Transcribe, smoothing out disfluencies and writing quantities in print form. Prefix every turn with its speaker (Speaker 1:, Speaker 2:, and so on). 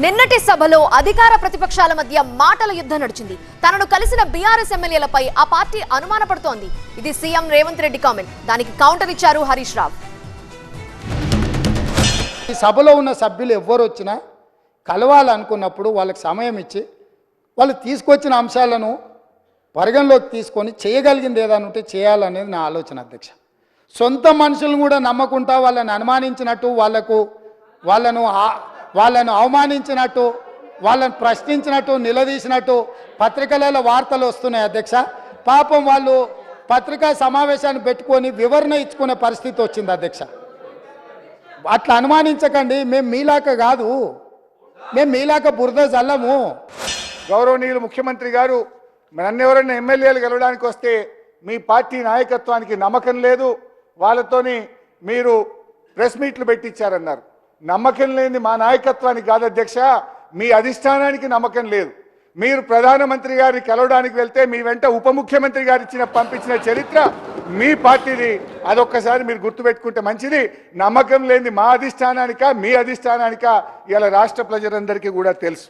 Speaker 1: నిన్నటి సభలో అధికార ప్రతిపక్షాల మధ్య మాటల యుద్ధం నడిచింది. తనను కలిసిన బీఆర్ఎస్ ఎమ్మెల్యేలపై ఆ పార్టీ అనుమానపడుతోంది. ఇది సీఎం రేవంత్ రెడ్డి కామెంట్. దానికి కౌంటర్ ఇచ్చారు హరీష్ రావు.
Speaker 2: ఈ సభలో ఉన్న సభ్యులు ఎవ్వరు వచ్చినా కలవాలనుకున్నప్పుడు వాళ్ళకి సమయం ఇచ్చి వాళ్ళు తీసుకొచ్చిన అంశాలను పరిగణలోకి తీసుకొని చేయగలిగింది ఏదైనా ఉంటే చేయాలనేది నా ఆలోచన అధ్యక్ష. సొంత మనుషులను కూడా నమ్మకుండా వాళ్ళని అనుమానించినట్టు వాళ్ళను అవమానించినట్టు వాళ్ళని ప్రశ్నించినట్టు నిలదీసినట్టు పత్రికలలో వార్తలు వస్తున్నాయి అధ్యక్ష. పాపం వాళ్ళు పత్రికా సమావేశాన్ని పెట్టుకొని వివరణ ఇచ్చుకునే పరిస్థితి వచ్చింది అధ్యక్ష. అట్లా అనుమానించకండి, మేము మీలాక కాదు, మేము మీలాక బురద జల్లము.
Speaker 3: గౌరవనీయులు ముఖ్యమంత్రి గారు నన్నెవరైనా ఎమ్మెల్యేలు గెలవడానికి వస్తే మీ పార్టీ నాయకత్వానికి నమ్మకం లేదు, వాళ్ళతోని మీరు ప్రెస్ మీట్లు పెట్టించారన్నారు. నమ్మకం లేని మా నాయకత్వానికి కాదు అధ్యక్ష, మీ అధిష్టానానికి నమ్మకం లేదు. మీరు ప్రధానమంత్రి గారిని కలవడానికి వెళ్తే మీ వెంట ఉప ముఖ్యమంత్రి గారు పంపించిన చరిత్ర మీ పార్టీది. అదొక్కసారి మీరు గుర్తుపెట్టుకుంటే మంచిది. నమ్మకం లేని మా అధిష్టానానిక మీ అధిష్టానానిక ఇలా రాష్ట్ర ప్రజలందరికీ కూడా తెలుసు.